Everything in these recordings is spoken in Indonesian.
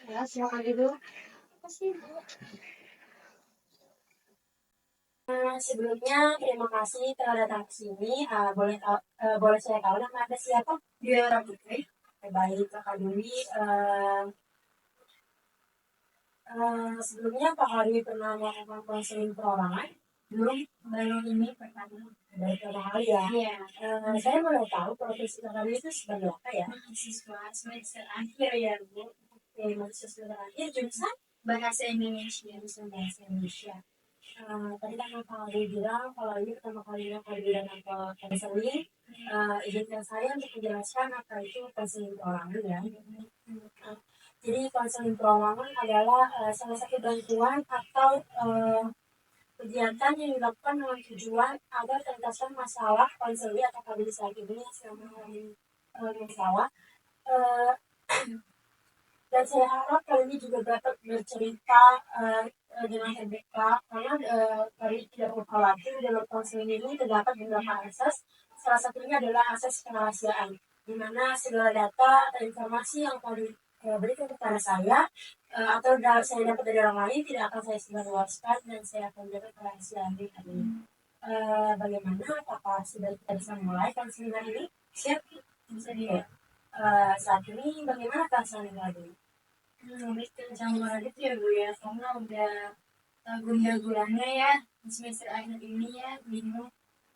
Ya, silakan dulu. Apa sih, Bu? Sebelumnya terima kasih telah datang ke sini. Boleh saya tahu nama Anda siapa? Dia Putri. Baik, Kakak Dwi. Sebelumnya Kakak Dwi pernah melakukan konseling perorangan? Belum, baru ini pertama. Baru pertama kali ya? Iya. Saya mau tahu profesi Kakak Dwi itu sebagai apa ya? Mahasiswa semester akhir ya, Bu. Oke, mahasiswa semester akhir jurusan Bahasa Indonesia. Jurusan Bahasa Indonesia. Tadi kan Kak Ali bilang kalau ini pertama kalinya Kak bilang apa konseling, izinkan saya untuk menjelaskan apa itu konseling perorangan ya. Jadi konseling perorangan adalah salah satu bantuan atau kegiatan yang dilakukan dengan tujuan agar tuntaskan masalah konseling atau kondisi saat ini selama masalah. Uh, dan saya harap kali ini juga dapat bercerita dengan terbuka karena kali tidak perlu khawatir dalam konseling ini terdapat beberapa asas. Salah satunya adalah asas kerahasiaan, di mana segala data atau informasi yang kami berikan kepada saya atau saya dapat dari orang lain tidak akan saya sebarluaskan dan saya akan menjaga kerahasiaan diri kami. Bagaimana? Apakah sudah kita bisa mulai konseling ini? Siap? Bisa dia. Saat ini bagaimana perasaan tadi? Habis kencang banget ya Bu ya, karena udah gunda-gulanya ya di semester akhir ini ya, bingung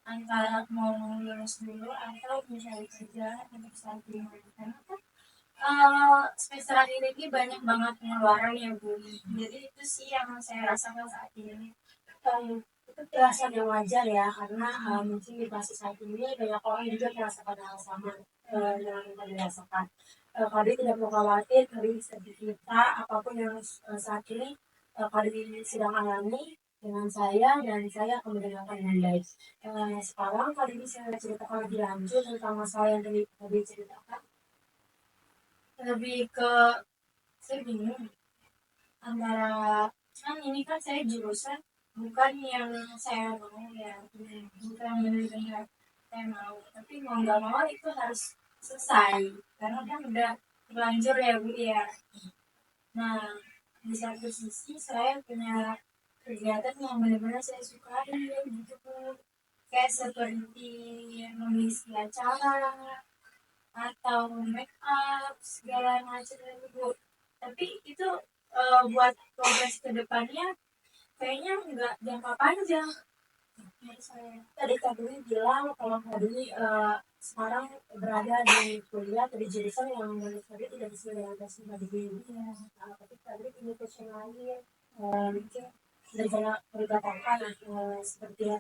antara mau lulus dulu atau mencari kerja untuk saat ini. Karena kan semester akhir ini banyak banget pengeluaran ya Bu. Jadi itu sih yang saya rasakan saat ini. Itu perasaan yang wajar ya, karena mungkin di fase saat ini banyak orang juga merasakan hal sama dengan yang dirasakan. Kali tidak perlu khawatir, kali kita apapun yang saat ini kali sedang alami dengan saya dan saya akan mendengarkan dengan baik. Sekarang kali ini saya ceritakan lebih lanjut tentang masalah yang tadi ceritakan. Lebih ke saya bingung antara kan ini kan saya jurusan bukan yang saya mau ya, bukan benar-benar saya mau, tapi mau nggak mau itu harus selesai karena kan udah terlanjur ya Bu ya. Nah, di satu sisi saya punya kegiatan yang benar-benar saya sukai gitu Bu, kayak seperti menulis acara atau make up segala macam Bu. Tapi itu buat progres ke depannya kayaknya nggak jangka panjang. Tadi Kak Dwi bilang kalau Kak Dwi sekarang berada di kuliah atau di jurusan yang menurut Kak Dwi tidak sesuai dengan passion Kak Dwi. Tapi Kak Dwi punya passion lain, mungkin rencana berkatakan seperti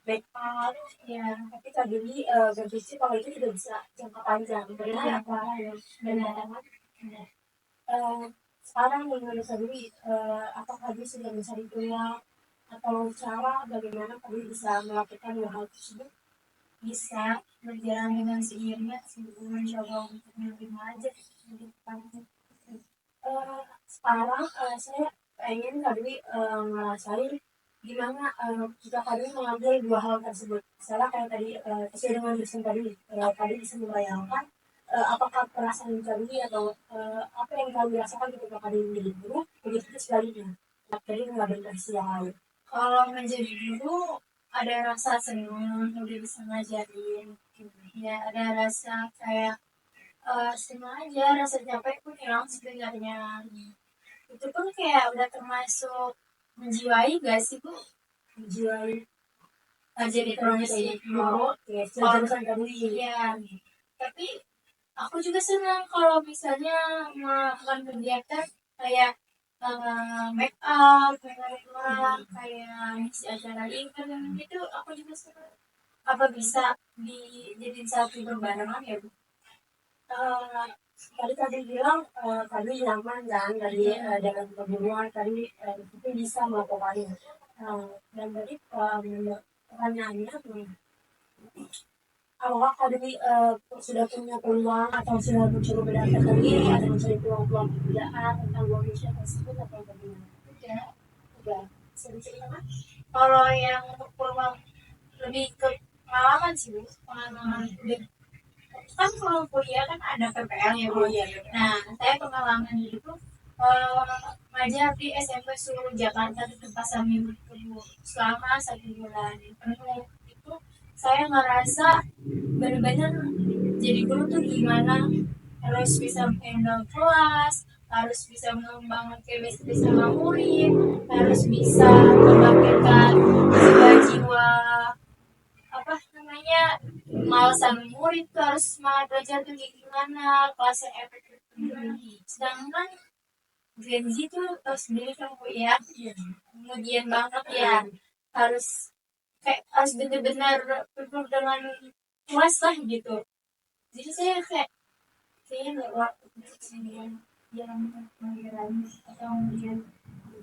make up, ya. Tapi Kak Dwi berpikir kalau itu tidak bisa jangka panjang. Benar apa yang benar? Sekarang menurut Kak Dwi, apakah Kak Dwi sudah mencari peluang atau cara bagaimana kami bisa melakukan hal tersebut bisa berjalan dengan seiringnya sebelum mencoba untuk lebih maju di depannya. Sekarang saya pengen kali ngerasain gimana jika kami mengambil dua hal tersebut. Misalnya kayak tadi sesuai dengan jurusan tadi, tadi bisa membayangkan apakah perasaan kami atau apa yang kami rasakan ketika kami menjadi guru, begitu sebaliknya. Jadi nggak berversi yang lain. Kalau menjadi guru ada rasa senang udah bisa ngajarin, ya ada rasa kayak senang aja, rasa capek pun hilang sebenarnya. Itu pun kayak udah termasuk menjiwai gak sih Bu? Menjiwai jadi profesi guru, jurusan kami. Iya. Tapi aku juga senang kalau misalnya melakukan kegiatan kayak make up, kayak ngisi acara event gitu, aku juga senang. Apa bisa dijadiin satu berbarengan ya Bu? Tadi tadi bilang tadi nyaman kan tadi dengan pertemuan tadi itu bisa melakukannya. Dan tadi pertanyaannya apakah tadi sudah punya peluang atau sudah mencoba mendapatkan diri atau mencari peluang-peluang pekerjaan tentang Indonesia tersebut atau bagaimana? Udah. Bisa diceritakan? Kalau yang untuk peluang lebih ke pengalaman sih Bu, pengalaman kan kalau kuliah kan ada PPL ya Bu. Nah, saya pengalaman itu ngajar di SMP Suruh Jakarta di Pasar Minggu Tebu selama 1 bulan penuh. Itu saya ngerasa benar-benar jadi guru tuh gimana, harus bisa handle kelas, harus bisa mengembangkan chemistry sama murid, harus bisa membangkitkan jiwa-jiwa apa namanya malasan murid tuh, harus semangat belajar tuh kayak gimana, kelasnya efektif gimana. Sedangkan Gen Z tuh tau sendiri kan Bu ya, kemudian banget ya, harus kayak harus benar-benar penuh dengan puas lah gitu. Jadi saya kayaknya nggak waktu sendirian jalan pengiraan atau kemudian.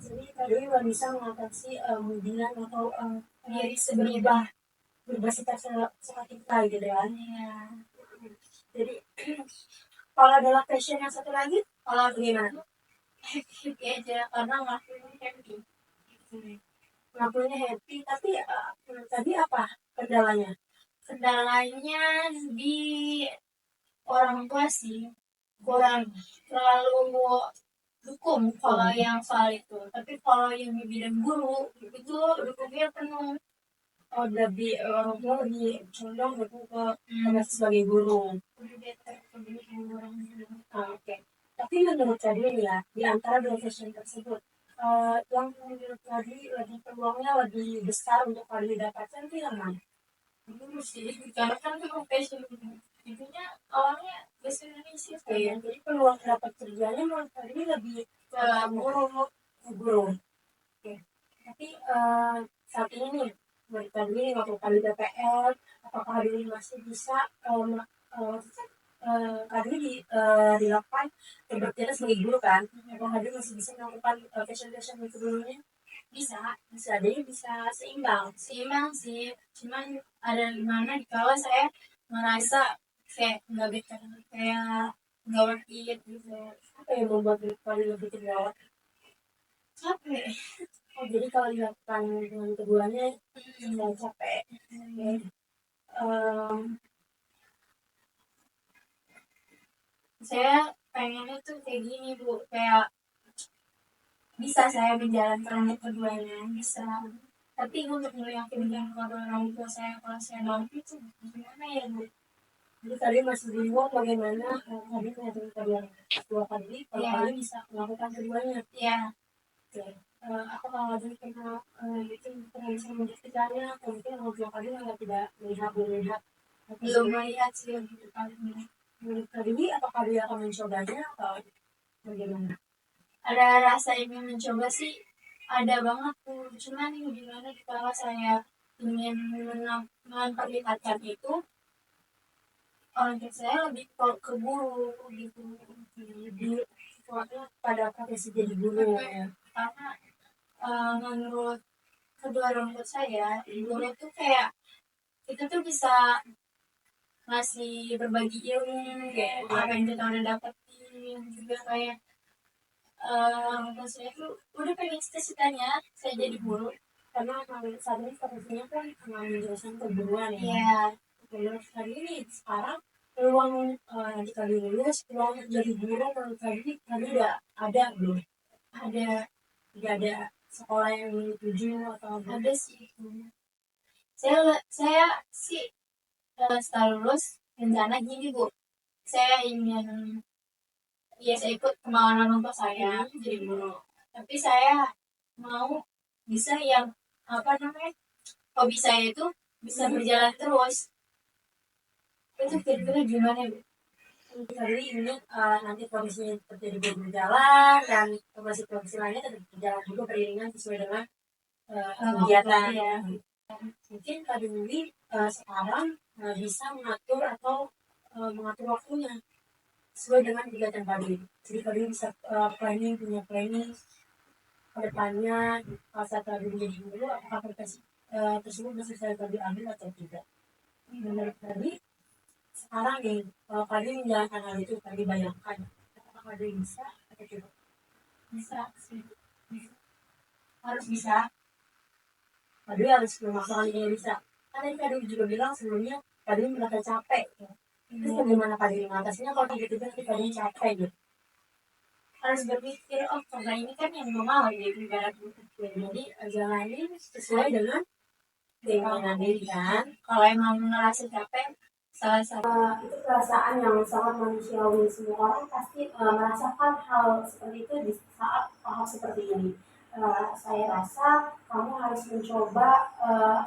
Jadi tadi nggak bisa mengatasi kemudian atau diri berubah sikap seperti kita gitu kan. Iya. Jadi kalau adalah passion yang satu lagi, kalau gimana? Happy aja karena ngelakuinnya happy. Ngelakuinnya happy, tapi tadi apa kendalanya? Kendalanya di orang tua sih, kurang terlalu dukung kalau yang soal itu. Tapi kalau yang di bidang guru itu dukungnya penuh. Oh, lebih orang tua lebih condong dukung ke sebagai guru. Oke. Tapi menurut tadi ya, di antara dua passion tersebut, yang menurut tadi lebih peluangnya lebih besar untuk kali didapatkan itu yang mana? Dulu sih, karena kan itu passion intinya awalnya bahasa Indonesia ya. Jadi peluang dapat kerjanya menurut tadi lebih ke guru. Oke. Tapi saat ini nih, menurut tadi waktu kali DPR, apakah hari ini masih bisa kali dilakukan bekerja sebagai guru kan? Apakah hari masih bisa melakukan passion itu dulunya? Bisa jadi bisa seimbang sih, cuman ada dimana kalau saya merasa kayak nggak betah, kayak nggak worth it gitu. Apa yang membuat kalian lebih tergawat? Capek. Oh, jadi kalau dilakukan dengan keduanya nggak capek. Okay. Saya pengennya tuh kayak gini Bu, kayak bisa saya menjalankan keduanya, bisa. Tapi untuk meyakinkan kepada orang tua saya kalau saya mampu itu gimana ya Bu? Jadi tadi masih bingung bagaimana tadi meyakinkan kedua kali kalau kalian bisa melakukan keduanya. Iya. Oke. Aku kalau lagi pernah itu pernah bisa membuktikannya, mungkin orang tua kali tidak melihat belum melihat sih gitu kali ini. Menurut tadi apakah dia akan mencobanya atau bagaimana? Ada rasa ingin mencoba sih, ada banget tuh, cuman gimana kalau saya ingin memperlihatkan itu, orang tua saya lebih ke guru gitu, lebih kuatnya pada profesi jadi guru ya. Karena menurut kedua orang tua saya, guru itu kayak itu tuh bisa ngasih berbagi ilmu kayak apa yang kita udah dapetin juga, kayak saya tuh udah pengen cita-citanya saya jadi guru karena saat ini profesinya kan menjelaskan keguruan ya. Menurut kali ini sekarang peluang nanti kali lulus peluang jadi guru menurut kali udah ada belum? Ada, tidak ada sekolah yang dituju atau ada sih. Saya sih setelah lulus rencana gini Bu, saya ingin saya ikut kemauan orang tua saya jadi guru, tapi saya mau bisa yang apa namanya, hobi saya itu bisa berjalan terus. Itu kira-kira gimana Bu? Tadi ini nanti profesinya terjadi berjalan dan profesi lainnya tetap berjalan juga beriringan sesuai dengan kegiatan ya. Mungkin Kak Dewi sekarang bisa mengatur atau mengatur waktunya sesuai dengan kegiatan tadi. Jadi kalian bisa punya planning ke depannya saat kalian menjadi guru, apakah profesi tersebut bisa saya ambil atau tidak. Menurut tadi sekarang nih, kalau kalian menjalankan hal itu, kalian bayangkan apakah kalian bisa atau tidak? Bisa sih. Harus bisa. Kalian harus memaksakan ini bisa. Kan tadi kalian juga bilang sebelumnya kalian merasa capek. Terus bagaimana kalian mengatasinya kalau tiba-tiba kalian capek gitu? harus berpikir, oh karena ini kan yang gue mau, jadi ibarat gitu. Jadi jalanin sesuai dengan keinginan diri kan. Kalau emang ngerasa capek, salah satu itu perasaan yang sangat manusiawi. Semua orang pasti merasakan hal seperti itu di saat tahap seperti ini. Saya rasa kamu harus mencoba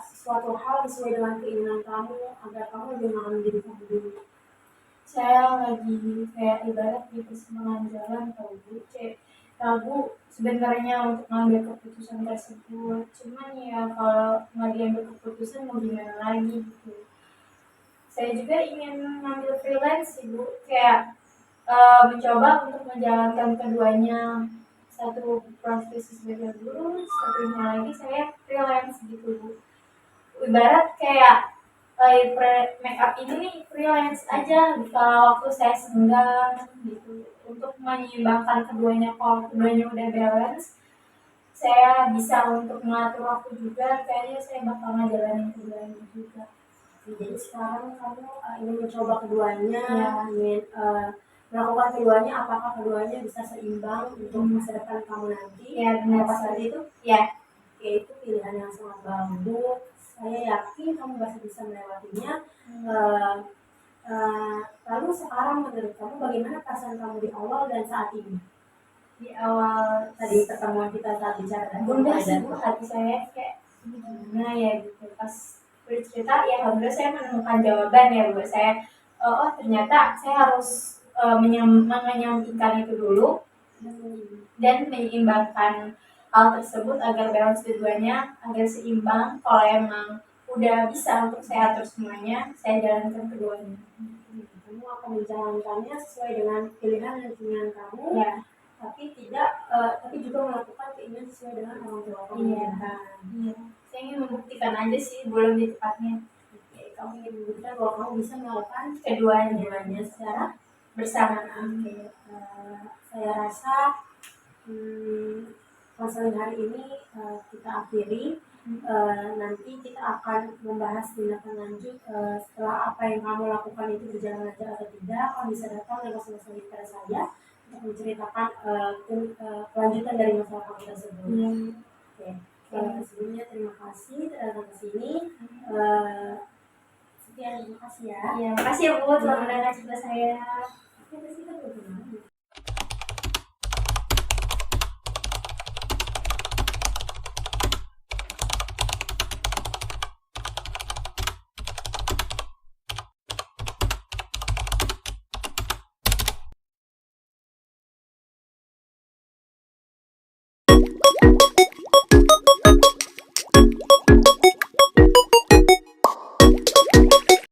suatu hal sesuai dengan keinginan kamu agar kamu lebih mengenal diri kamu dulu. Saya lagi kayak ibarat di persimpangan jalan tau Bu, kayak ragu sebenarnya untuk ngambil keputusan tersebut. Cuman ya kalau nggak diambil keputusan mau gimana lagi gitu. Saya juga ingin ngambil freelance sih Bu, kayak mencoba untuk menjalankan keduanya, satu profesi sebagai guru, satunya lagi saya freelance gitu Bu. Ibarat kayak make up ini nih freelance aja kalau waktu saya senggang gitu, untuk menyeimbangkan keduanya. Kalau keduanya udah balance, saya bisa untuk mengatur waktu juga, kayaknya saya bakal ngejalanin keduanya juga. Jadi sekarang kamu ingin mencoba keduanya, ingin melakukan keduanya, apakah keduanya bisa seimbang untuk masa depan kamu nanti? Ya benar seperti itu. Ya, itu pilihan yang sangat bagus. Saya yakin kamu masih bisa melewatinya. Lalu sekarang menurut kamu bagaimana perasaan kamu di awal dan saat ini? Di awal tadi pertemuan kita saat bicara bunda sih Bu, hati saya kayak gimana ya gitu. Pas bercerita ya alhamdulillah saya menemukan jawaban ya Bu. Saya oh ternyata saya harus menyampingkan itu dulu dan menyeimbangkan hal tersebut agar balance keduanya, agar seimbang. Kalau emang udah bisa untuk saya atur semuanya, saya jalankan keduanya. Kamu akan menjalankannya sesuai dengan pilihan dan keinginan kamu, ya. Tapi juga melakukan keinginan sesuai dengan orang tua kamu. Iya. Saya ingin membuktikan aja sih, belum di tepatnya. Oke, kamu ingin membuktikan bahwa kamu bisa melakukan keduanya secara bersamaan. Saya rasa konseling hari ini kita akhiri. Nanti kita akan membahas tindakan lanjut setelah apa yang kamu lakukan itu berjalan lancar atau tidak. Kamu bisa datang dan konsultasi kepada saya untuk menceritakan kelanjutan dari masalah kamu tersebut. Oke. Sebelumnya terima kasih telah datang ke sini. Sekian, terima kasih ya. Iya, makasih ya Bu telah mendengar cerita saya.